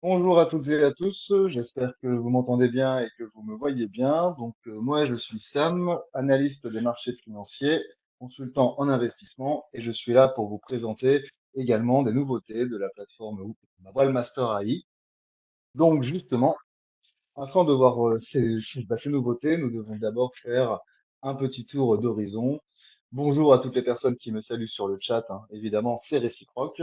Bonjour à toutes et à tous, j'espère que vous m'entendez bien et que vous me voyez bien. Moi, je suis Sam, analyste des marchés financiers, consultant en investissement, et je suis là pour vous présenter également des nouveautés de la plateforme Wallmaster AI. Donc, justement, afin de voir ces nouveautés, nous devons d'abord faire un petit tour d'horizon. Bonjour à toutes les personnes qui me saluent sur le chat, hein. Évidemment, c'est réciproque.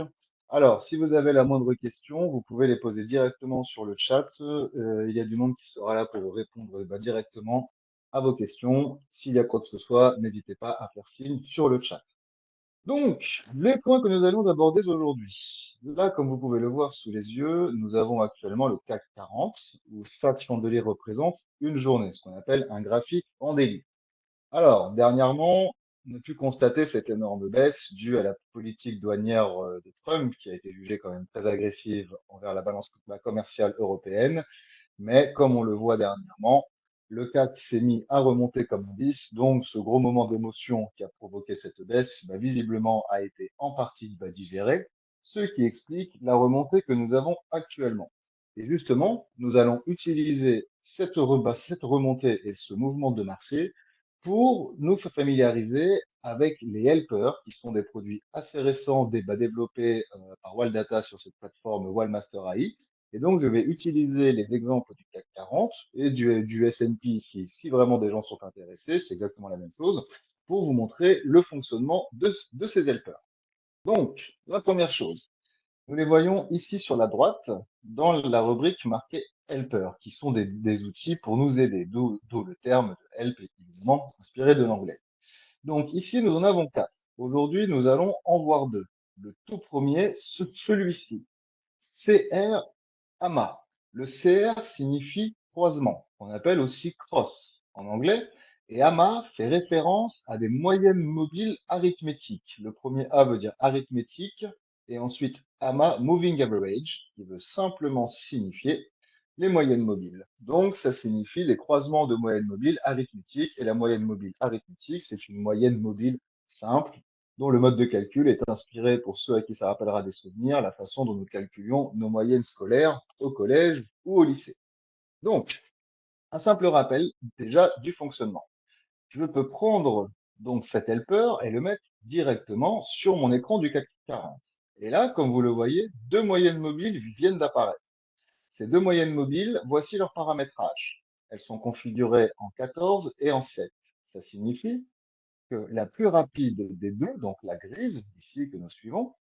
Alors, si vous avez la moindre question, vous pouvez les poser directement sur le chat. Il y a du monde qui sera là pour vous répondre directement à vos questions. S'il y a quoi que ce soit, n'hésitez pas à faire signe sur le chat. Donc, les points que nous allons aborder aujourd'hui. Là, comme vous pouvez le voir sous les yeux, nous avons actuellement le CAC 40, où chaque chandelier représente une journée, ce qu'on appelle un graphique en daily. Alors, dernièrement, on a pu constater cette énorme baisse due à la politique douanière de Trump, qui a été jugée quand même très agressive envers la balance commerciale européenne. Mais comme on le voit dernièrement, le CAC s'est mis à remonter comme indice. Donc, ce gros moment d'émotion qui a provoqué cette baisse, visiblement, a été en partie digéré, ce qui explique la remontée que nous avons actuellement. Et justement, nous allons utiliser cette remontée et ce mouvement de marché pour nous familiariser avec les helpers, qui sont des produits assez récents développés par Waldata sur cette plateforme Wallmaster AI. Et donc, je vais utiliser les exemples du CAC 40 et du S&P si vraiment des gens sont intéressés, c'est exactement la même chose, pour vous montrer le fonctionnement de ces helpers. Donc, la première chose, nous les voyons ici sur la droite, dans la rubrique marquée Helper, qui sont des outils pour nous aider, d'où le terme de help, évidemment, inspiré de l'anglais. Donc ici, nous en avons quatre. Aujourd'hui, nous allons en voir deux. Le tout premier, celui-ci, CR AMA. Le CR signifie croisement, qu'on appelle aussi cross en anglais, et AMA fait référence à des moyennes mobiles arithmétiques. Le premier A veut dire arithmétique, et ensuite AMA, moving average, qui veut simplement signifier les moyennes mobiles. Donc, ça signifie les croisements de moyennes mobiles arithmétiques, et la moyenne mobile arithmétique, c'est une moyenne mobile simple dont le mode de calcul est inspiré, pour ceux à qui ça rappellera des souvenirs, la façon dont nous calculions nos moyennes scolaires au collège ou au lycée. Donc, un simple rappel déjà du fonctionnement. Je peux prendre donc cet helper et le mettre directement sur mon écran du CAC 40. Et là, comme vous le voyez, deux moyennes mobiles viennent d'apparaître. Ces deux moyennes mobiles, voici leur paramétrage. Elles sont configurées en 14 et en 7. Ça signifie que la plus rapide des deux, donc la grise, ici que nous suivons,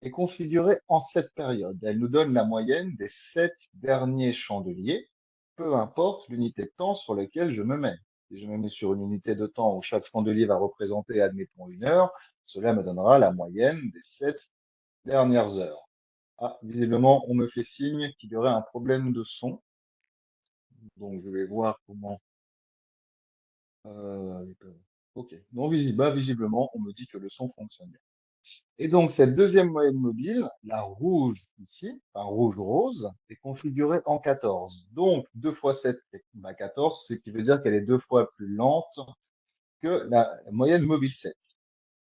est configurée en 7 périodes. Elle nous donne la moyenne des 7 derniers chandeliers, peu importe l'unité de temps sur laquelle je me mets. Si je me mets sur une unité de temps où chaque chandelier va représenter, admettons, une heure, cela me donnera la moyenne des 7 dernières heures. Ah, visiblement, on me fait signe qu'il y aurait un problème de son. Donc, je vais voir comment. Ok. Non, visiblement, on me dit que le son fonctionne bien. Et donc, cette deuxième moyenne mobile, la rouge ici, enfin rouge-rose, est configurée en 14. Donc, 2 fois 7 est 14, ce qui veut dire qu'elle est deux fois plus lente que la moyenne mobile 7.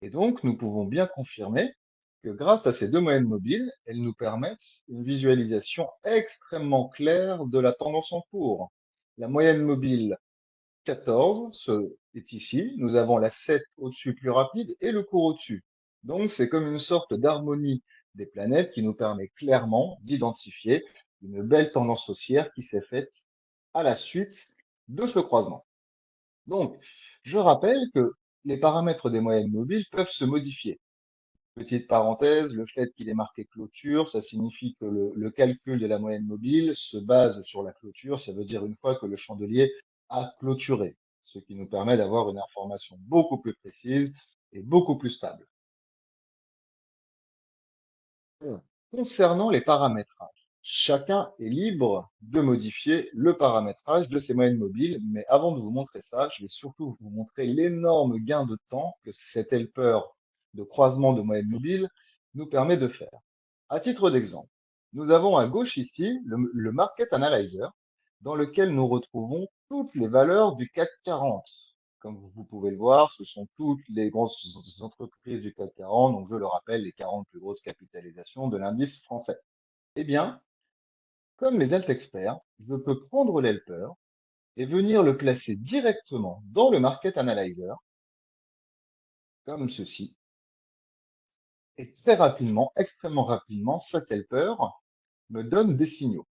Et donc, nous pouvons bien confirmer que grâce à ces deux moyennes mobiles, elles nous permettent une visualisation extrêmement claire de la tendance en cours. La moyenne mobile 14 est ici. Nous avons la 7 au-dessus plus rapide et le cours au-dessus. Donc, c'est comme une sorte d'harmonie des planètes qui nous permet clairement d'identifier une belle tendance haussière qui s'est faite à la suite de ce croisement. Donc, je rappelle que les paramètres des moyennes mobiles peuvent se modifier. Petite parenthèse, le fait qu'il est marqué clôture, ça signifie que le calcul de la moyenne mobile se base sur la clôture. Ça veut dire une fois que le chandelier a clôturé, ce qui nous permet d'avoir une information beaucoup plus précise et beaucoup plus stable. Concernant les paramétrages, chacun est libre de modifier le paramétrage de ses moyennes mobiles, mais avant de vous montrer ça, je vais surtout vous montrer l'énorme gain de temps que cet helper de croisement de moyennes mobiles nous permet de faire. À titre d'exemple, nous avons à gauche ici le Market Analyzer, dans lequel nous retrouvons toutes les valeurs du CAC 40. Comme vous pouvez le voir, ce sont toutes les grosses entreprises du CAC 40, donc je le rappelle, les 40 plus grosses capitalisations de l'indice français. Eh bien, Comme les alt experts, je peux prendre l'helper et venir le placer directement dans le Market Analyzer, comme ceci. Et très rapidement, extrêmement rapidement, cet helper me donne des signaux.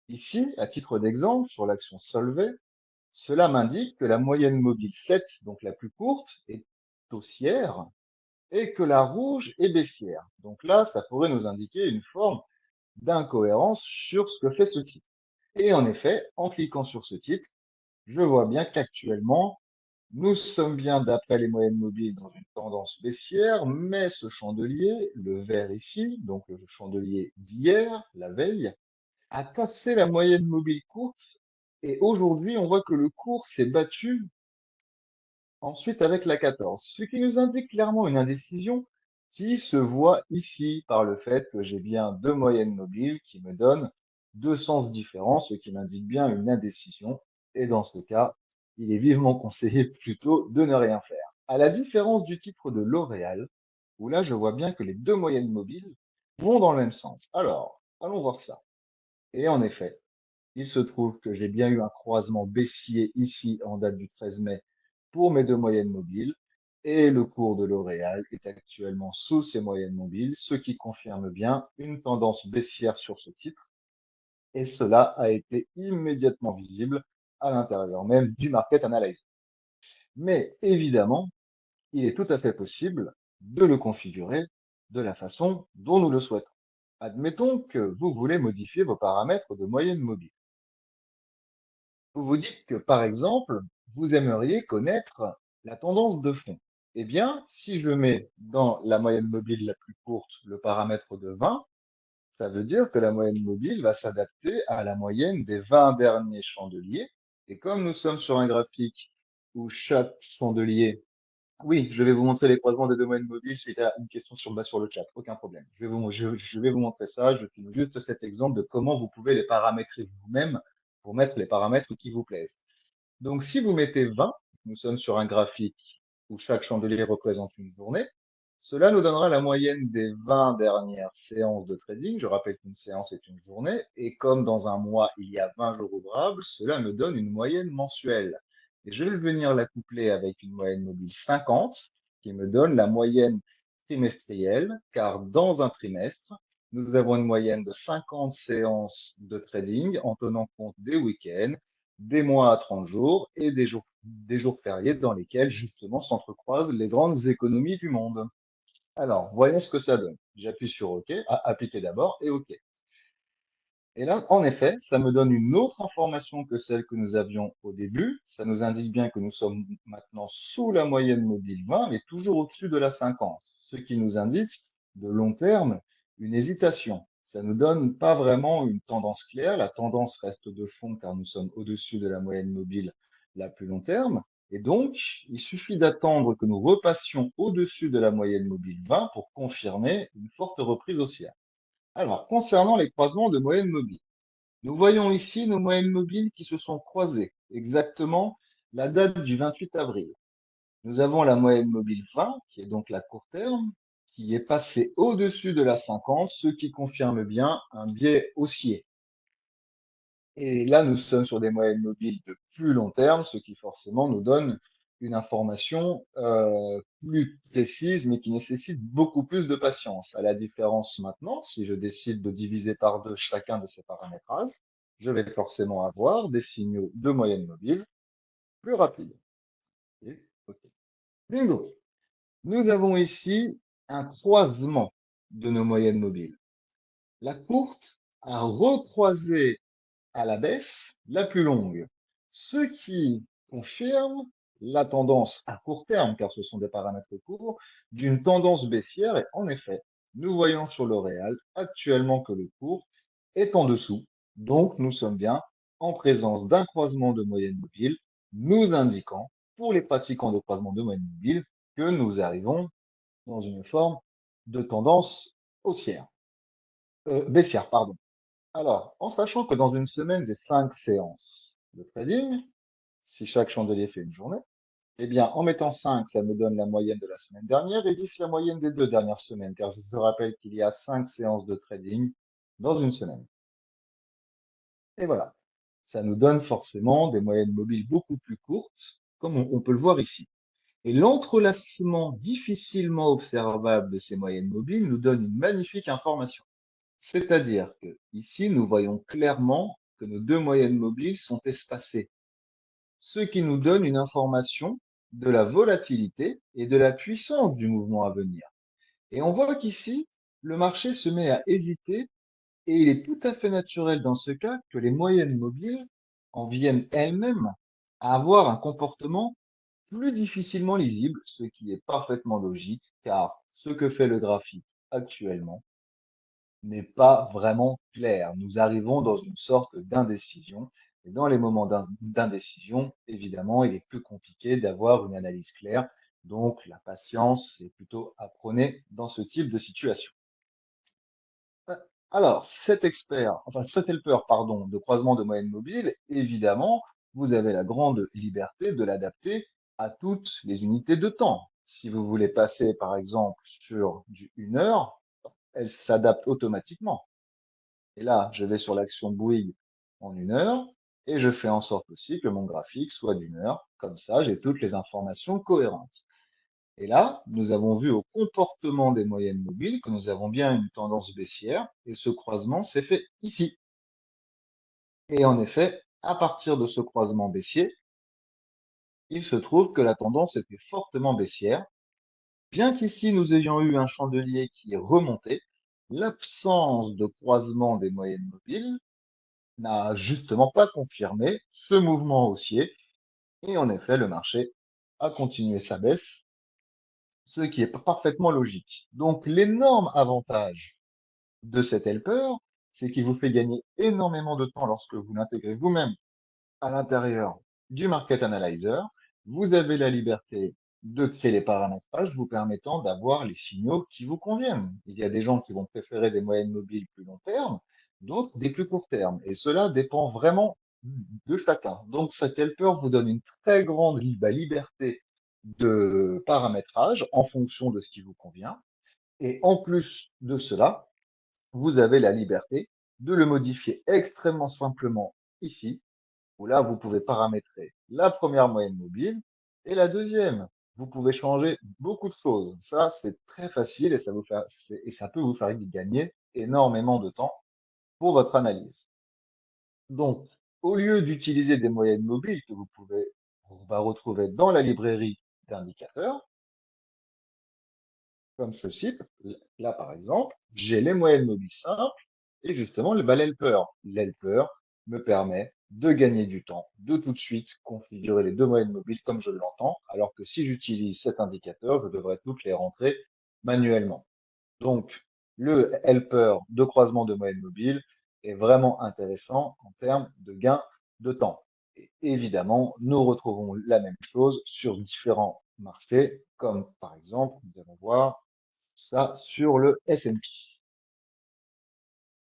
Ici, à titre d'exemple, sur l'action solvay, cela m'indique que la moyenne mobile 7, donc la plus courte, est haussière et que la rouge est baissière. Donc là, ça pourrait nous indiquer une forme d'incohérence sur ce que fait ce titre. Et en effet, en cliquant sur ce titre, je vois bien qu'actuellement, nous sommes bien, d'après les moyennes mobiles, dans une tendance baissière, mais ce chandelier, le vert ici, donc le chandelier d'hier, la veille, a cassé la moyenne mobile courte. Et aujourd'hui, on voit que le cours s'est battu ensuite avec la 14, ce qui nous indique clairement une indécision qui se voit ici par le fait que j'ai bien deux moyennes mobiles qui me donnent deux sens différents, ce qui m'indique bien une indécision. Et dans ce cas, il est vivement conseillé plutôt de ne rien faire. À la différence du titre de L'Oréal, où là, je vois bien que les deux moyennes mobiles vont dans le même sens. Alors, allons voir ça. Et en effet, il se trouve que j'ai bien eu un croisement baissier ici en date du 13 mai pour mes deux moyennes mobiles et le cours de L'Oréal est actuellement sous ces moyennes mobiles, ce qui confirme bien une tendance baissière sur ce titre et cela a été immédiatement visible à l'intérieur même du Market Analyzer. Mais évidemment, il est tout à fait possible de le configurer de la façon dont nous le souhaitons. Admettons que vous voulez modifier vos paramètres de moyenne mobile. Vous vous dites que, par exemple, vous aimeriez connaître la tendance de fond. Eh bien, si je mets dans la moyenne mobile la plus courte le paramètre de 20, ça veut dire que la moyenne mobile va s'adapter à la moyenne des 20 derniers chandeliers. Et comme nous sommes sur un graphique où chaque chandelier... Oui, je vais vous montrer les croisements des deux moyennes mobiles suite à une question sur, sur le chat, aucun problème. Je vais vous montrer ça, je filme juste cet exemple de comment vous pouvez les paramétrer vous-même pour mettre les paramètres qui vous plaisent. Donc, si vous mettez 20, nous sommes sur un graphique où chaque chandelier représente une journée, cela nous donnera la moyenne des 20 dernières séances de trading. Je rappelle qu'une séance est une journée, et comme dans un mois, il y a 20 jours ouvrables, cela me donne une moyenne mensuelle. Et je vais venir la coupler avec une moyenne mobile 50, qui me donne la moyenne trimestrielle, car dans un trimestre, nous avons une moyenne de 50 séances de trading en tenant compte des week-ends, des mois à 30 jours et des jours fériés dans lesquels justement s'entrecroisent les grandes économies du monde. Alors, voyons ce que ça donne. J'appuie sur OK, appliquer d'abord et OK. Et là, en effet, ça me donne une autre information que celle que nous avions au début. Ça nous indique bien que nous sommes maintenant sous la moyenne mobile 20, mais toujours au-dessus de la 50, ce qui nous indique de long terme une hésitation. Ça ne nous donne pas vraiment une tendance claire. La tendance reste de fond car nous sommes au-dessus de la moyenne mobile la plus long terme. Et donc, il suffit d'attendre que nous repassions au-dessus de la moyenne mobile 20 pour confirmer une forte reprise haussière. Alors, concernant les croisements de moyennes mobiles, nous voyons ici nos moyennes mobiles qui se sont croisées, exactement la date du 28 avril. Nous avons la moyenne mobile 20, qui est donc la court terme, qui est passée au-dessus de la 50, ce qui confirme bien un biais haussier. Et là, nous sommes sur des moyennes mobiles de plus long terme, ce qui forcément nous donne une information plus précise, mais qui nécessite beaucoup plus de patience. À la différence maintenant, si je décide de diviser par deux chacun de ces paramétrages, je vais forcément avoir des signaux de moyenne mobile plus rapides. Et, ok. Bingo! Nous avons ici un croisement de nos moyennes mobiles. La courte a recroisé à la baisse la plus longue, ce qui confirme la tendance à court terme, car ce sont des paramètres courts, d'une tendance baissière. Et en effet, nous voyons sur L'Oréal actuellement que le cours est en dessous. Donc, nous sommes bien en présence d'un croisement de moyenne mobile, nous indiquant, pour les pratiquants de croisement de moyenne mobile, que nous arrivons dans une forme de tendance haussière, baissière, pardon. Alors, en sachant que dans une semaine, j'ai 5 séances de trading, si chaque chandelier fait une journée, eh bien, en mettant 5, ça me donne la moyenne de la semaine dernière et 10, la moyenne des 2 dernières semaines, car je vous rappelle qu'il y a 5 séances de trading dans une semaine. Et voilà, ça nous donne forcément des moyennes mobiles beaucoup plus courtes, comme on peut le voir ici. Et l'entrelacement difficilement observable de ces moyennes mobiles nous donne une magnifique information. C'est-à-dire que ici, nous voyons clairement que nos deux moyennes mobiles sont espacées, ce qui nous donne une information de la volatilité et de la puissance du mouvement à venir. Et on voit qu'ici, le marché se met à hésiter et il est tout à fait naturel dans ce cas que les moyennes mobiles en viennent elles-mêmes à avoir un comportement plus difficilement lisible, ce qui est parfaitement logique, car ce que fait le graphique actuellement n'est pas vraiment clair. Nous arrivons dans une sorte d'indécision, et dans les moments d'indécision, évidemment, il est plus compliqué d'avoir une analyse claire. Donc, la patience est plutôt à prôner dans ce type de situation. Euh, Alors, cet helper, pardon, de croisement de moyenne mobile, évidemment, vous avez la grande liberté de l'adapter à toutes les unités de temps. Si vous voulez passer, par exemple, sur du 1 heure, elle s'adapte automatiquement. Et là, je vais sur l'action Bouygues en 1 heure et je fais en sorte aussi que mon graphique soit d'1 heure. Comme ça, j'ai toutes les informations cohérentes. Et là, nous avons vu au comportement des moyennes mobiles que nous avons bien une tendance baissière et ce croisement s'est fait ici. Et en effet, à partir de ce croisement baissier, il se trouve que la tendance était fortement baissière. Bien qu'ici nous ayons eu un chandelier qui est remonté, l'absence de croisement des moyennes mobiles n'a justement pas confirmé ce mouvement haussier. Et en effet, le marché a continué sa baisse, ce qui est parfaitement logique. Donc, l'énorme avantage de cet helper, c'est qu'il vous fait gagner énormément de temps lorsque vous l'intégrez vous-même à l'intérieur du Market Analyzer. Vous avez la liberté de créer les paramétrages vous permettant d'avoir les signaux qui vous conviennent. Il y a des gens qui vont préférer des moyennes mobiles plus long terme, d'autres des plus court terme. Et cela dépend vraiment de chacun. Donc cet helper vous donne une très grande liberté de paramétrage en fonction de ce qui vous convient. Et en plus de cela, vous avez la liberté de le modifier extrêmement simplement ici où là, vous pouvez paramétrer la première moyenne mobile et la deuxième. Vous pouvez changer beaucoup de choses. Ça, c'est très facile et ça peut vous faire gagner énormément de temps pour votre analyse. Donc, au lieu d'utiliser des moyennes mobiles que vous va retrouver dans la librairie d'indicateurs, comme ceci, là par exemple, j'ai les moyennes mobiles simples et justement l'helper. L'helper me permet de gagner du temps, de tout de suite configurer les deux moyennes mobiles comme je l'entends, alors que si j'utilise cet indicateur, je devrais toutes les rentrer manuellement. Donc, le helper de croisement de moyennes mobiles est vraiment intéressant en termes de gain de temps. Et évidemment, nous retrouvons la même chose sur différents marchés, comme par exemple, nous allons voir ça sur le S&P.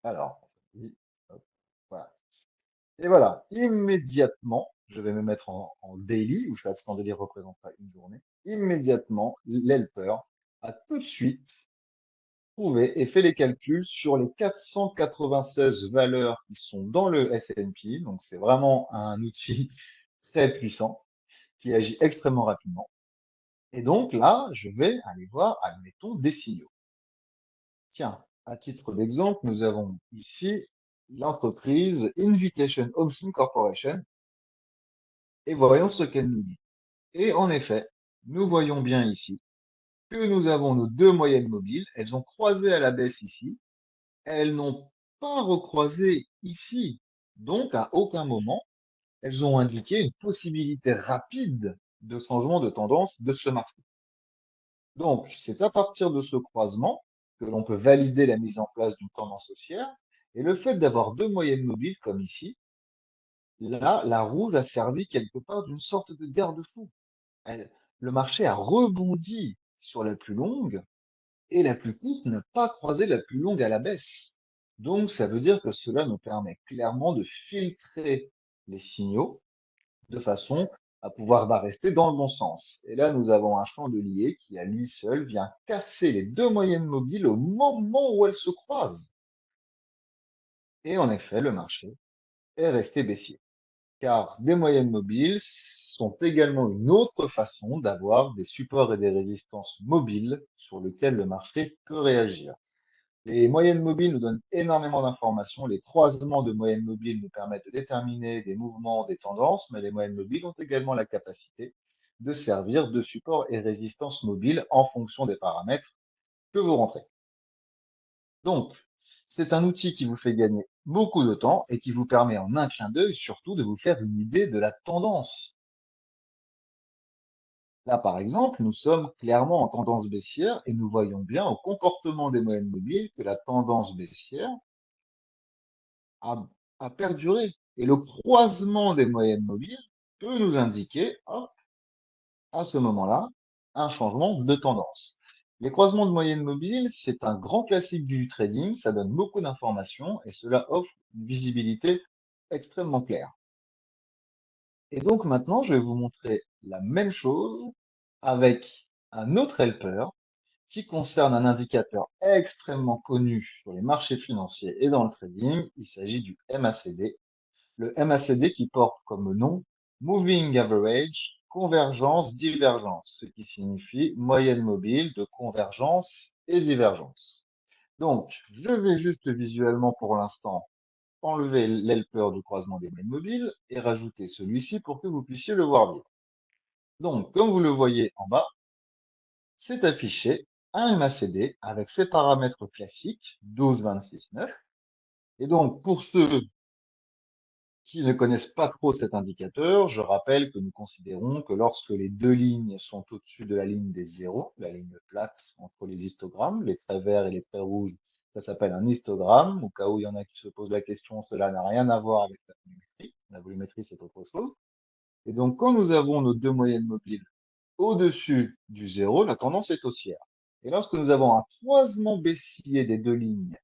Alors, hop, voilà. Et voilà, immédiatement, je vais me mettre en daily, où chaque chandelier représentera une journée. Immédiatement, l'helper a tout de suite trouvé et fait les calculs sur les 496 valeurs qui sont dans le S&P. Donc, c'est vraiment un outil très puissant qui agit extrêmement rapidement. Et donc là, je vais aller voir, admettons, des signaux. Tiens, à titre d'exemple, nous avons ici l'entreprise Invitation Homes Corporation et voyons ce qu'elle nous dit. Et en effet, nous voyons bien ici que nous avons nos deux moyennes mobiles. Elles ont croisé à la baisse ici. Elles n'ont pas recroisé ici. Donc, à aucun moment, elles ont indiqué une possibilité rapide de changement de tendance de ce marché. Donc, c'est à partir de ce croisement que l'on peut valider la mise en place d'une tendance haussière. Et le fait d'avoir deux moyennes mobiles comme ici, là, la rouge a servi quelque part d'une sorte de garde-fou. Le marché a rebondi sur la plus longue et la plus courte n'a pas croisé la plus longue à la baisse. Donc, ça veut dire que cela nous permet clairement de filtrer les signaux de façon à pouvoir rester dans le bon sens. Et là, nous avons un chandelier qui, à lui seul, vient casser les deux moyennes mobiles au moment où elles se croisent. Et en effet, le marché est resté baissier. Car des moyennes mobiles sont également une autre façon d'avoir des supports et des résistances mobiles sur lesquels le marché peut réagir. Les moyennes mobiles nous donnent énormément d'informations. Les croisements de moyennes mobiles nous permettent de déterminer des mouvements, des tendances, mais les moyennes mobiles ont également la capacité de servir de support et résistance mobile en fonction des paramètres que vous rentrez. Donc, c'est un outil qui vous fait gagner beaucoup de temps et qui vous permet en un clin d'œil surtout de vous faire une idée de la tendance. Là, par exemple, nous sommes clairement en tendance baissière et nous voyons bien au comportement des moyennes mobiles que la tendance baissière a, a perduré. Et le croisement des moyennes mobiles peut nous indiquer, hop, à ce moment-là, un changement de tendance. Les croisements de moyennes mobiles, c'est un grand classique du trading, ça donne beaucoup d'informations et cela offre une visibilité extrêmement claire. Et donc maintenant, je vais vous montrer la même chose avec un autre helper qui concerne un indicateur extrêmement connu sur les marchés financiers et dans le trading. Il s'agit du MACD. Le MACD qui porte comme nom Moving Average, convergence, divergence, ce qui signifie moyenne mobile de convergence et divergence. Donc, je vais juste visuellement pour l'instant enlever l'helper du croisement des moyennes mobiles et rajouter celui-ci pour que vous puissiez le voir bien. Donc, comme vous le voyez en bas, c'est affiché un MACD avec ses paramètres classiques 12, 26, 9. Et donc, pour ceux qui ne connaissent pas trop cet indicateur, je rappelle que nous considérons que lorsque les deux lignes sont au-dessus de la ligne des zéros, la ligne plate entre les histogrammes, les traits verts et les traits rouges, ça s'appelle un histogramme. Au cas où il y en a qui se posent la question, cela n'a rien à voir avec la volumétrie. La volumétrie, c'est autre chose. Et donc, quand nous avons nos deux moyennes mobiles au-dessus du zéro, la tendance est haussière. Et lorsque nous avons un croisement baissier des deux lignes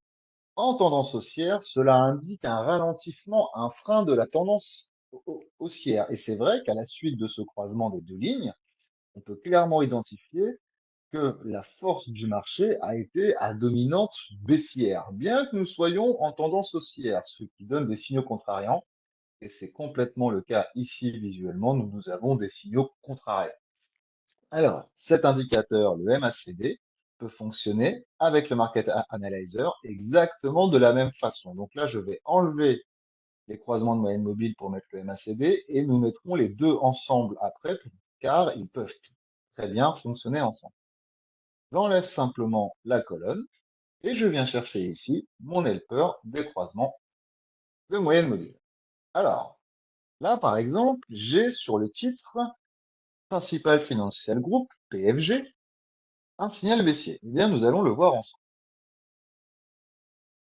en tendance haussière, cela indique un ralentissement, un frein de la tendance haussière. Et c'est vrai qu'à la suite de ce croisement des deux lignes, on peut clairement identifier que la force du marché a été à dominante baissière, bien que nous soyons en tendance haussière, ce qui donne des signaux contrariants. Et c'est complètement le cas ici visuellement, nous avons des signaux contrariants. Alors, cet indicateur, le MACD, peut fonctionner avec le Market Analyzer exactement de la même façon. Donc là, je vais enlever les croisements de moyenne mobile pour mettre le MACD et nous mettrons les deux ensemble après, car ils peuvent très bien fonctionner ensemble. J'enlève simplement la colonne et je viens chercher ici mon helper des croisements de moyenne mobile. Alors, là, par exemple, j'ai sur le titre Principal Financial Group, PFG, un signal baissier. Eh bien, nous allons le voir ensemble.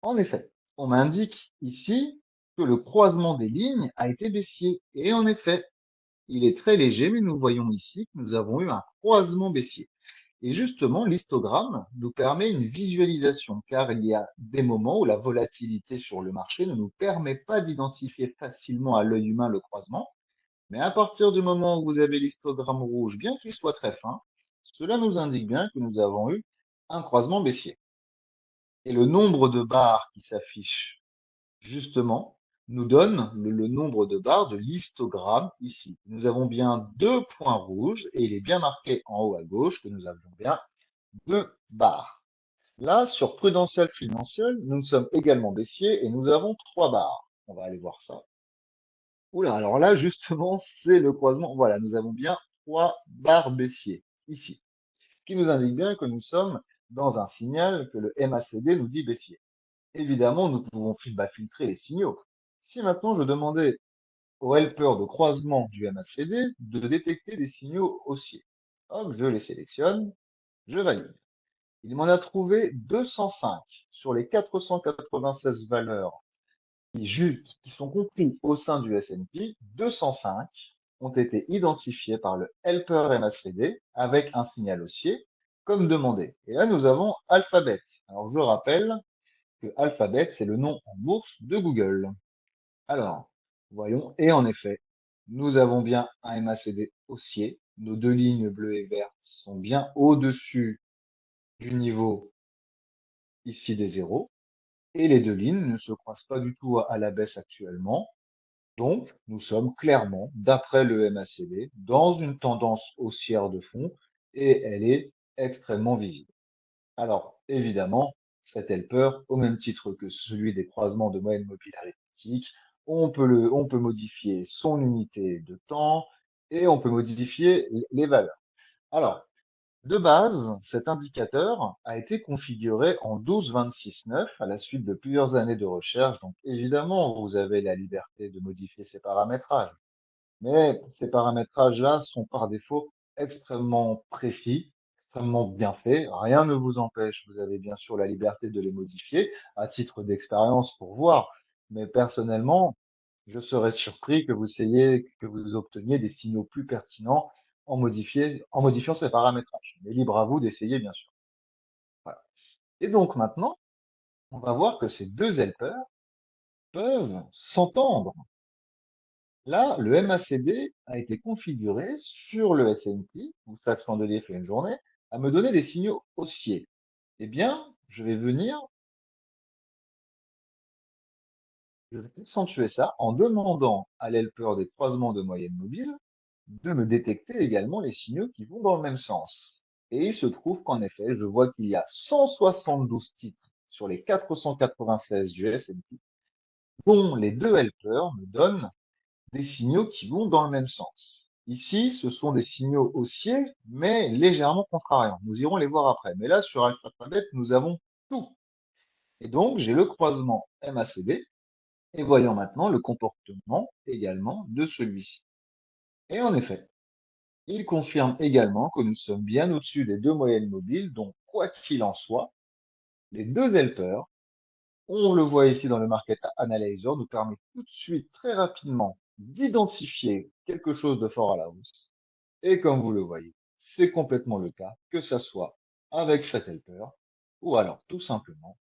En effet, on m'indique ici que le croisement des lignes a été baissier. Et en effet, il est très léger, mais nous voyons ici que nous avons eu un croisement baissier. Et justement, l'histogramme nous permet une visualisation, car il y a des moments où la volatilité sur le marché ne nous permet pas d'identifier facilement à l'œil humain le croisement. Mais à partir du moment où vous avez l'histogramme rouge, bien qu'il soit très fin, cela nous indique bien que nous avons eu un croisement baissier. Et le nombre de barres qui s'affiche justement nous donne le nombre de barres de l'histogramme ici. Nous avons bien deux points rouges et il est bien marqué en haut à gauche que nous avions bien deux barres. Là, sur Prudential Financial, nous sommes également baissiers et nous avons trois barres. On va aller voir ça. Oula, alors là, justement, c'est le croisement. Voilà, nous avons bien trois barres baissiers ici. Ce qui nous indique bien que nous sommes dans un signal que le MACD nous dit baissier. Évidemment, nous pouvons filtrer les signaux. Si maintenant je demandais au helper de croisement du MACD de détecter des signaux haussiers, hop, je les sélectionne, je valide. Il m'en a trouvé 205 sur les 496 valeurs qui sont compris au sein du S&P. 205 ont été identifiés par le helper MACD avec un signal haussier, comme demandé. Et là, nous avons Alphabet. Alors, je rappelle que Alphabet, c'est le nom en bourse de Google. Alors, voyons, et en effet, nous avons bien un MACD haussier. Nos deux lignes bleues et vertes sont bien au-dessus du niveau ici des zéros. Et les deux lignes ne se croisent pas du tout à la baisse actuellement. Donc, nous sommes clairement, d'après le MACD, dans une tendance haussière de fond et elle est extrêmement visible. Alors, évidemment, cet helper, au même titre que celui des croisements de moyenne mobile arithmétique, on peut modifier son unité de temps et on peut modifier les valeurs. Alors, de base, cet indicateur a été configuré en 12.26.9 à la suite de plusieurs années de recherche. Donc, évidemment, vous avez la liberté de modifier ces paramétrages. Mais ces paramétrages-là sont par défaut extrêmement précis, extrêmement bien faits. Rien ne vous empêche, vous avez bien sûr la liberté de les modifier à titre d'expérience pour voir. Mais personnellement, je serais surpris que vous obteniez des signaux plus pertinents en modifiant ces paramétrages. Mais libre à vous d'essayer, bien sûr. Voilà. Et donc maintenant, on va voir que ces deux helpers peuvent s'entendre. Là, le MACD a été configuré sur le S&P, où chaque chandelier fait une journée, à me donner des signaux haussiers. Eh bien, je vais accentuer ça en demandant à l'helper des croisements de moyenne mobile de me détecter également les signaux qui vont dans le même sens. Et il se trouve qu'en effet, je vois qu'il y a 172 titres sur les 496 du S&P, dont les deux helpers me donnent des signaux qui vont dans le même sens. Ici, ce sont des signaux haussiers, mais légèrement contrariants. Nous irons les voir après. Mais là, sur Alphabet, nous avons tout. Et donc, j'ai le croisement MACD, et voyons maintenant le comportement également de celui-ci. Et en effet, il confirme également que nous sommes bien au-dessus des deux moyennes mobiles, donc quoi qu'il en soit, les deux helpers, on le voit ici dans le Market Analyzer, nous permet tout de suite, très rapidement, d'identifier quelque chose de fort à la hausse. Et comme vous le voyez, c'est complètement le cas, que ça soit avec cet helper ou alors tout simplement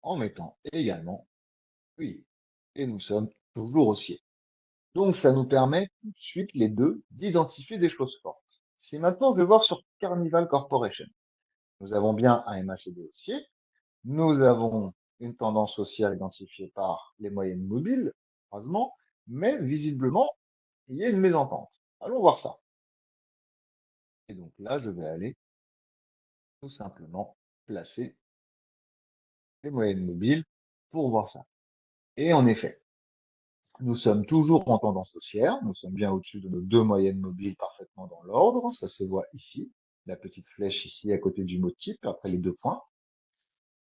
en mettant également oui. Et nous sommes toujours haussiers. Donc ça nous permet tout de suite les deux d'identifier des choses fortes. Si maintenant je vais voir sur Carnival Corporation, nous avons bien un MACD haussier, nous avons une tendance haussière identifiée par les moyennes mobiles, croisement, mais visiblement, il y a une mésentente. Allons voir ça. Et donc là, je vais aller tout simplement placer les moyennes mobiles pour voir ça. Et en effet, nous sommes toujours en tendance haussière, nous sommes bien au-dessus de nos deux moyennes mobiles parfaitement dans l'ordre, ça se voit ici, la petite flèche ici à côté du mot type, après les deux points.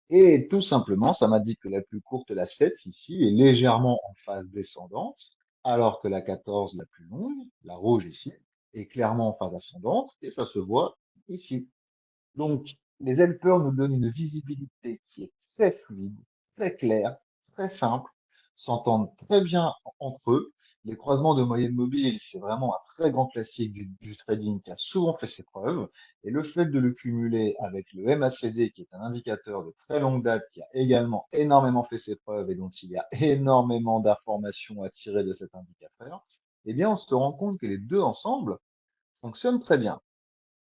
Et tout simplement, ça m'indique que la plus courte, la 7 ici, est légèrement en phase descendante, alors que la 14, la plus longue, la rouge ici, est clairement en phase ascendante, et ça se voit ici. Donc, les helpers nous donnent une visibilité qui est très fluide, très claire, très simple, s'entendent très bien entre eux. Les croisements de moyenne mobile, c'est vraiment un très grand classique du trading qui a souvent fait ses preuves. Et le fait de le cumuler avec le MACD, qui est un indicateur de très longue date, qui a également énormément fait ses preuves et dont il y a énormément d'informations à tirer de cet indicateur, eh bien, on se rend compte que les deux ensemble fonctionnent très bien.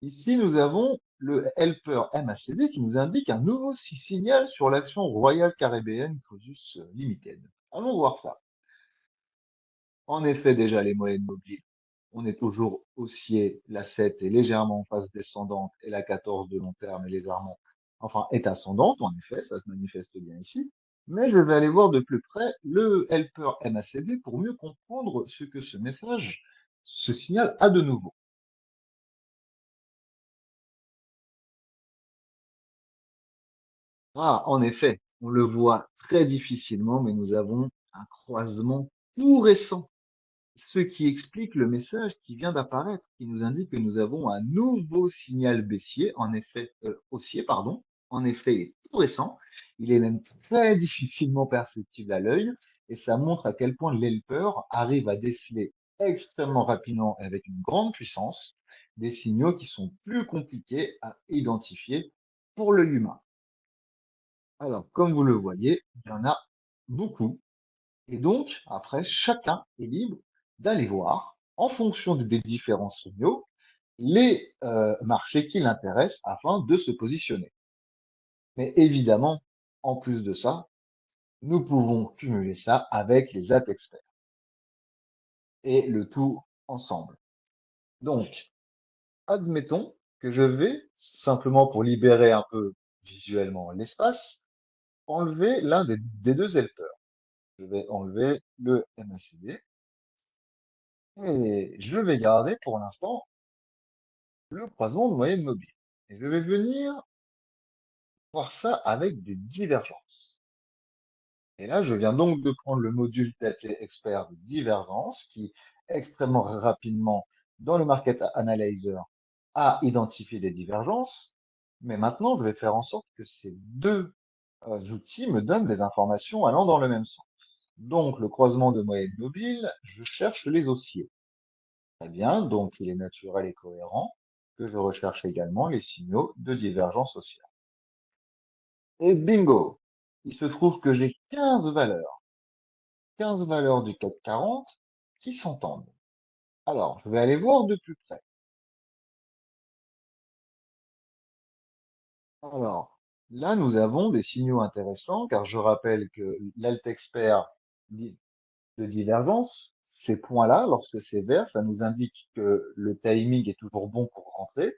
Ici, nous avons le helper MACD qui nous indique un nouveau signal sur l'action Royal Caribbean Cruises Limited. Allons voir ça. En effet, déjà, les moyennes mobiles, on est toujours haussier. La 7 est légèrement en phase descendante et la 14 de long terme est légèrement, enfin, est ascendante. En effet, ça se manifeste bien ici. Mais je vais aller voir de plus près le helper MACD pour mieux comprendre ce que ce message, ce signal a de nouveau. Ah, en effet, on le voit très difficilement, mais nous avons un croisement tout récent, ce qui explique le message qui vient d'apparaître, qui nous indique que nous avons un nouveau signal baissier, en effet, haussier, pardon. En effet, il est tout récent, il est même très difficilement perceptible à l'œil, et ça montre à quel point l'helper arrive à déceler extrêmement rapidement et avec une grande puissance des signaux qui sont plus compliqués à identifier pour l'œil humain. Alors, comme vous le voyez, il y en a beaucoup. Et donc, après, chacun est libre d'aller voir, en fonction des différents signaux, les marchés qui l'intéressent afin de se positionner. Mais évidemment, en plus de ça, nous pouvons cumuler ça avec les app experts. et le tout ensemble. Donc, admettons que je vais, simplement pour libérer un peu visuellement l'espace, enlever l'un des deux helpers. Je vais enlever le MACD et je vais garder pour l'instant le croisement de moyenne mobile. Et je vais venir voir ça avec des divergences. Et là, je viens donc de prendre le module TLT expert de divergence qui, extrêmement rapidement, dans le Market Analyzer, a identifié des divergences. Mais maintenant, je vais faire en sorte que ces deux outils me donnent des informations allant dans le même sens. Donc, le croisement de moyenne mobile, je cherche les haussiers. Très bien, donc il est naturel et cohérent que je recherche également les signaux de divergence haussière. Et bingo! Il se trouve que j'ai 15 valeurs du CAC 40 qui s'entendent. Alors, je vais aller voir de plus près. Alors, là, nous avons des signaux intéressants, car je rappelle que l'altexpert dit de divergence, ces points-là, lorsque c'est vert, ça nous indique que le timing est toujours bon pour rentrer.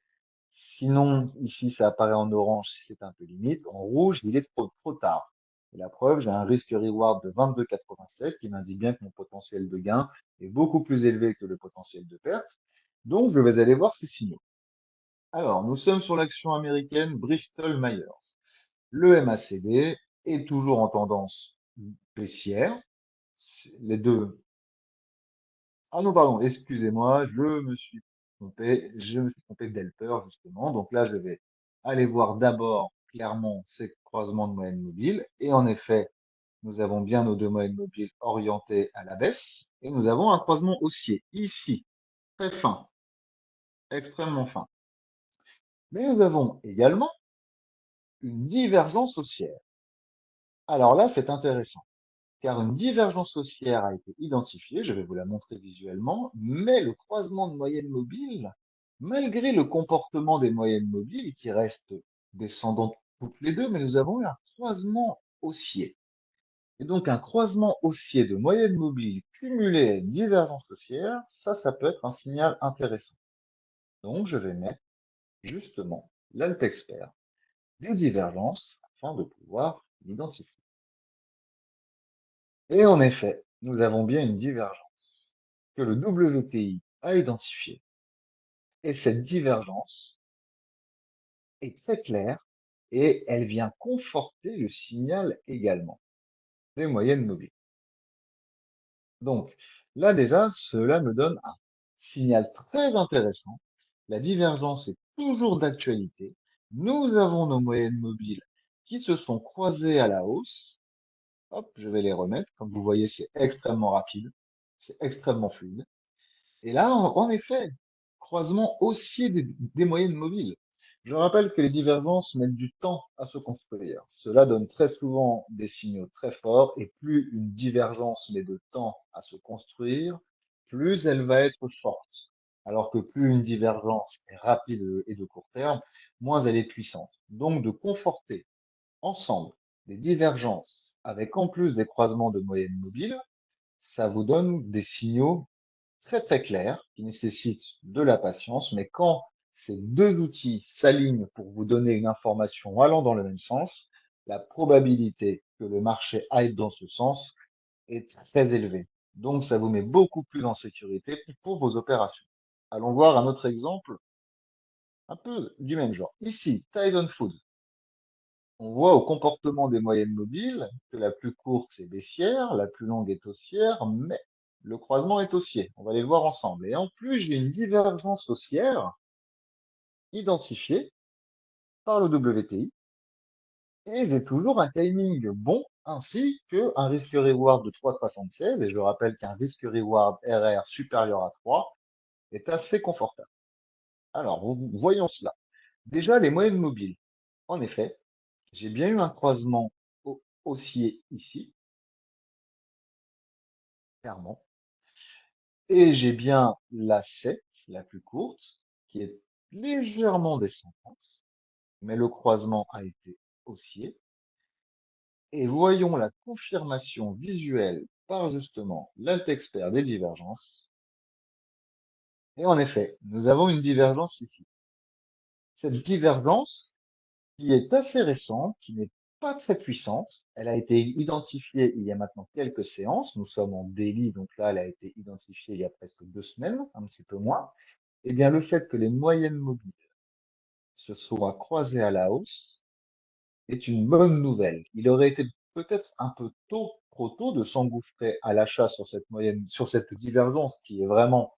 Sinon, ici, ça apparaît en orange si c'est un peu limite. En rouge, il est trop tard. Et la preuve, j'ai un risque-reward de 22,87 qui m'indique bien que mon potentiel de gain est beaucoup plus élevé que le potentiel de perte. Donc, je vais aller voir ces signaux. Alors, nous sommes sur l'action américaine Bristol Myers. Le MACD est toujours en tendance baissière. Les deux. Ah non, pardon, excusez-moi, je me suis trompé d'helper, justement. Donc là, je vais aller voir d'abord clairement ces croisements de moyenne mobile. Et en effet, nous avons bien nos deux moyennes mobiles orientées à la baisse. Et nous avons un croisement haussier ici, très fin, extrêmement fin. Mais nous avons également une divergence haussière. Alors là, c'est intéressant, car une divergence haussière a été identifiée, je vais vous la montrer visuellement, mais le croisement de moyenne mobile, malgré le comportement des moyennes mobiles qui restent descendantes toutes les deux, mais nous avons eu un croisement haussier. Et donc un croisement haussier de moyenne mobile cumulé à une divergence haussière, ça peut être un signal intéressant. Donc je vais mettre justement l'altexpert des divergences afin de pouvoir l'identifier. Et en effet, nous avons bien une divergence que le WTI a identifiée. Et cette divergence est très claire et elle vient conforter le signal également des moyennes mobiles. Donc là déjà, cela me donne un signal très intéressant. La divergence est toujours d'actualité. Nous avons nos moyennes mobiles qui se sont croisées à la hausse. Hop, je vais les remettre. Comme vous voyez, c'est extrêmement rapide, c'est extrêmement fluide. Et là, en effet, croisement haussier des moyennes mobiles. Je rappelle que les divergences mettent du temps à se construire. Cela donne très souvent des signaux très forts et plus une divergence met de temps à se construire, plus elle va être forte. Alors que plus une divergence est rapide et de court terme, moins elle est puissante. Donc de conforter ensemble des divergences avec en plus des croisements de moyennes mobiles, ça vous donne des signaux très très clair, qui nécessite de la patience, mais quand ces deux outils s'alignent pour vous donner une information allant dans le même sens, la probabilité que le marché aille dans ce sens est très élevée. Donc, ça vous met beaucoup plus en sécurité pour vos opérations. Allons voir un autre exemple, un peu du même genre. Ici, Tyson Food. On voit au comportement des moyennes mobiles que la plus courte est baissière, la plus longue est haussière, mais le croisement est haussier. On va les voir ensemble. Et en plus, j'ai une divergence haussière identifiée par le WTI et j'ai toujours un timing bon ainsi qu'un risque-reward de 3,76. Et je rappelle qu'un risque-reward RR supérieur à 3 est assez confortable. Alors, voyons cela. Déjà, les moyennes mobiles. En effet, j'ai bien eu un croisement haussier ici, clairement. Et j'ai bien la 7, la plus courte, qui est légèrement descendante, mais le croisement a été haussier. Et voyons la confirmation visuelle par justement l'altexpert des divergences. Et en effet, nous avons une divergence ici. Cette divergence, qui est assez récente, qui n'est pas très puissante, elle a été identifiée il y a maintenant quelques séances. Nous sommes en délit, donc là, elle a été identifiée il y a presque 2 semaines, un petit peu moins. Eh bien, le fait que les moyennes mobiles se soient croisées à la hausse est une bonne nouvelle. Il aurait été peut-être un peu tôt, trop tôt, de s'engouffrer à l'achat sur cette moyenne, sur cette divergence qui est vraiment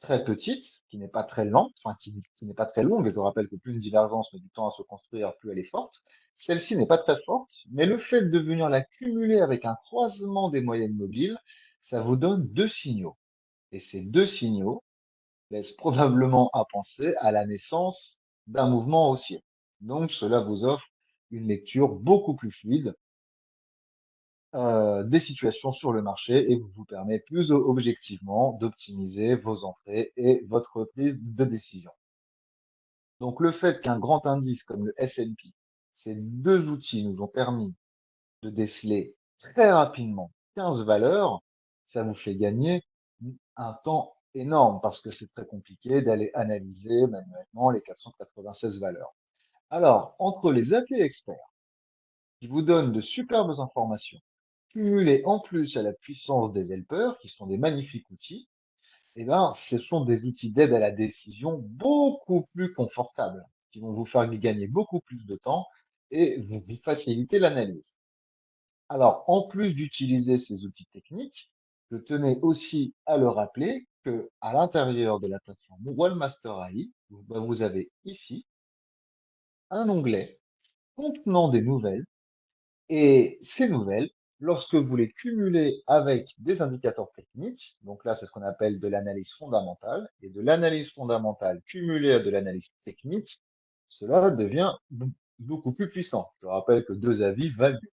très petite, qui n'est pas très lente, enfin qui n'est pas très longue. Et je rappelle que plus une divergence met du temps à se construire, plus elle est forte. Celle-ci n'est pas très forte, mais le fait de venir la cumuler avec un croisement des moyennes mobiles, ça vous donne deux signaux. Et ces deux signaux laissent probablement à penser à la naissance d'un mouvement haussier. Donc, cela vous offre une lecture beaucoup plus fluide des situations sur le marché et vous permet plus objectivement d'optimiser vos entrées et votre prise de décision. Donc, le fait qu'un grand indice comme le S&P, ces deux outils nous ont permis de déceler très rapidement 15 valeurs, ça vous fait gagner un temps énorme parce que c'est très compliqué d'aller analyser manuellement les 496 valeurs. Alors, entre les applis experts qui vous donnent de superbes informations, cumulées en plus à la puissance des helpers, qui sont des magnifiques outils, eh ben, ce sont des outils d'aide à la décision beaucoup plus confortables, qui vont vous faire gagner beaucoup plus de temps et vous faciliter l'analyse. Alors, en plus d'utiliser ces outils techniques, je tenais aussi à le rappeler que à l'intérieur de la plateforme Wallmaster AI, vous avez ici un onglet contenant des nouvelles et ces nouvelles, lorsque vous les cumulez avec des indicateurs techniques, donc là c'est ce qu'on appelle de l'analyse fondamentale, et de l'analyse fondamentale cumulée à de l'analyse technique, cela devient beaucoup plus puissant. Je rappelle que deux avis valent mieux.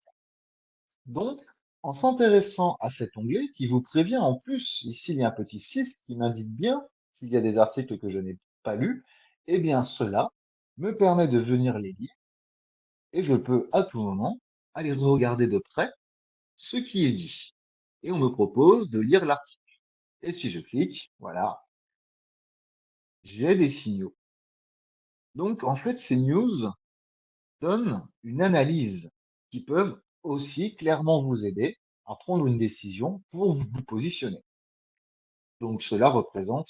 Donc, en s'intéressant à cet onglet qui vous prévient en plus, ici il y a un petit 6 qui m'indique bien qu'il y a des articles que je n'ai pas lus, eh bien cela me permet de venir les lire et je peux à tout moment aller regarder de près ce qui est dit. Et on me propose de lire l'article. Et si je clique, voilà, j'ai des signaux. Donc en fait, ces news donnent une analyse qui peuvent aussi clairement vous aider à prendre une décision pour vous positionner. Donc cela représente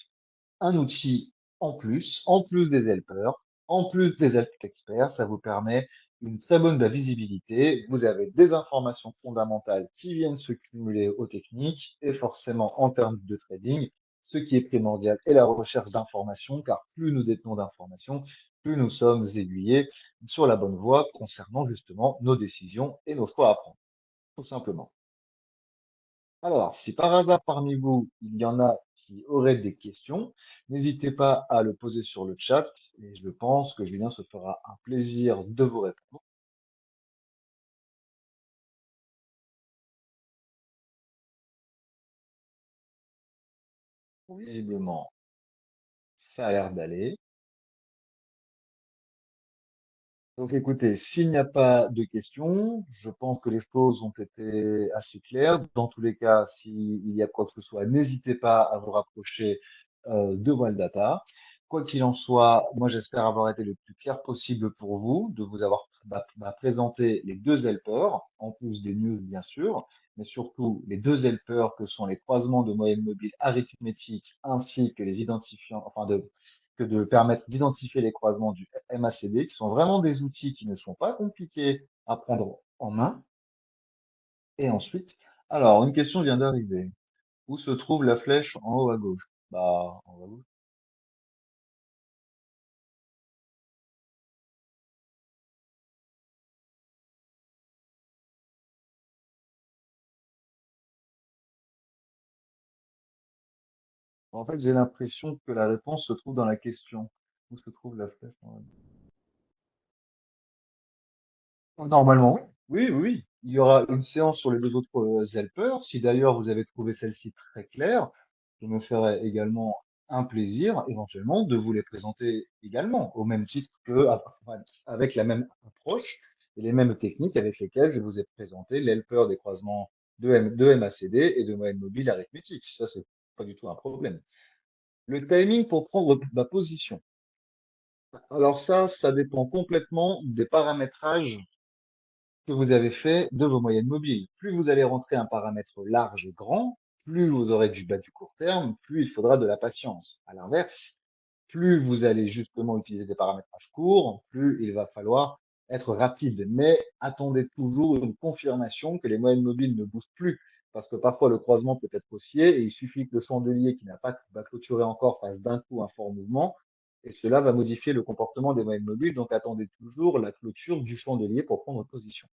un outil en plus des helpers, en plus des help experts, ça vous permet une très bonne visibilité. Vous avez des informations fondamentales qui viennent se cumuler aux techniques et forcément en termes de trading, ce qui est primordial est la recherche d'informations, car plus nous détenons d'informations, plus nous sommes aiguillés sur la bonne voie concernant justement nos décisions et nos choix à prendre, tout simplement. Alors, si par hasard parmi vous, il y en a qui auraient des questions, n'hésitez pas à le poser sur le chat et je pense que Julien se fera un plaisir de vous répondre. Visiblement, ça a l'air d'aller. Donc écoutez, s'il n'y a pas de questions, je pense que les choses ont été assez claires. Dans tous les cas, s'il y a quoi que ce soit, n'hésitez pas à vous rapprocher de Wildata. Quoi qu'il en soit, moi j'espère avoir été le plus clair possible pour vous, de vous avoir présenté les deux helpers, en plus des news bien sûr, mais surtout les deux helpers que sont les croisements de moyenne mobile arithmétique ainsi que les identifiants, que de permettre d'identifier les croisements du MACD, qui sont vraiment des outils qui ne sont pas compliqués à prendre en main. Et ensuite, alors, une question vient d'arriver. Où se trouve la flèche en haut à gauche? Bah, en haut à gauche. En fait, j'ai l'impression que la réponse se trouve dans la question. Où se trouve la flèche en haut à gauche? Normalement, oui. Oui, oui, oui. Il y aura une séance sur les deux autres helpers. Si d'ailleurs vous avez trouvé celle-ci très claire, je me ferai également un plaisir, éventuellement, de vous les présenter également, au même titre que, enfin, avec la même approche et les mêmes techniques avec lesquelles je vous ai présenté l'helper des croisements de MACD et de moyenne mobile arithmétique. Ça, c'est pas du tout un problème. Le timing pour prendre ma position. Alors ça dépend complètement des paramétrages que vous avez fait de vos moyennes mobiles. Plus vous allez rentrer un paramètre large et grand, plus vous aurez du bas du court terme, plus il faudra de la patience. À l'inverse, plus vous allez justement utiliser des paramétrages courts, plus il va falloir être rapide. Mais attendez toujours une confirmation que les moyennes mobiles ne bougent plus, parce que parfois le croisement peut être haussier et il suffit que le chandelier qui n'a pas clôturé encore fasse d'un coup un fort mouvement et cela va modifier le comportement des moyennes mobiles. Donc attendez toujours la clôture du chandelier pour prendre position.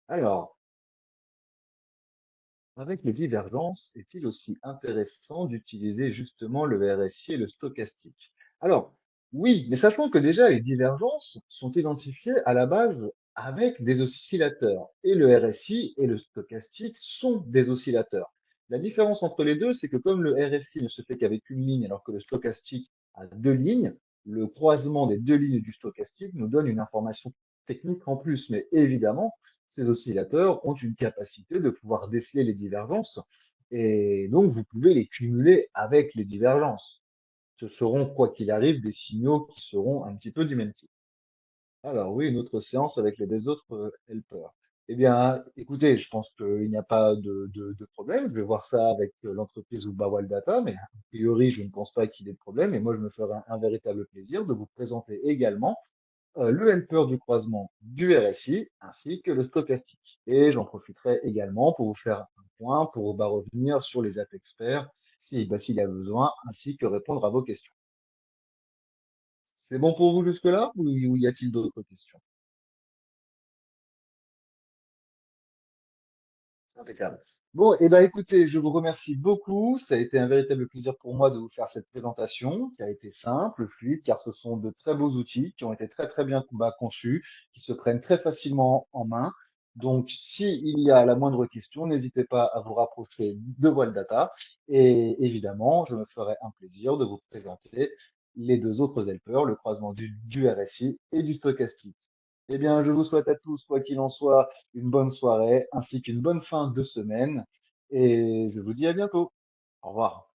Alors, avec les divergences, est-il aussi intéressant d'utiliser justement le RSI et le stochastique? Alors, oui, mais sachant que déjà les divergences sont identifiées à la base avec des oscillateurs. Et le RSI et le stochastique sont des oscillateurs. La différence entre les deux, c'est que comme le RSI ne se fait qu'avec une ligne, alors que le stochastique a deux lignes, le croisement des deux lignes du stochastique nous donne une information technique en plus. Mais évidemment, ces oscillateurs ont une capacité de pouvoir déceler les divergences et donc vous pouvez les cumuler avec les divergences. Ce seront, quoi qu'il arrive, des signaux qui seront un petit peu du même type. Alors oui, une autre séance avec les deux autres helpers. Eh bien, écoutez, je pense qu'il n'y a pas de problème. Je vais voir ça avec l'entreprise ou Bawal Data, mais a priori, je ne pense pas qu'il y ait de problème. Et moi, je me ferai un véritable plaisir de vous présenter également le helper du croisement du RSI ainsi que le stochastique. Et j'en profiterai également pour vous faire un point pour revenir sur les app experts s'il y a besoin, ainsi que répondre à vos questions. C'est bon pour vous jusque-là ou y a-t-il d'autres questions? Impeccable. Bon, et ben écoutez, je vous remercie beaucoup. Ça a été un véritable plaisir pour moi de vous faire cette présentation qui a été simple, fluide, car ce sont de très beaux outils qui ont été très très bien conçus, qui se prennent très facilement en main. Donc, s'il y a la moindre question, n'hésitez pas à vous rapprocher de Voile Data. Et évidemment, je me ferai un plaisir de vous présenter les deux autres helpers, le croisement du RSI et du stochastique. Eh bien, je vous souhaite à tous, quoi qu'il en soit, une bonne soirée ainsi qu'une bonne fin de semaine et je vous dis à bientôt. Au revoir.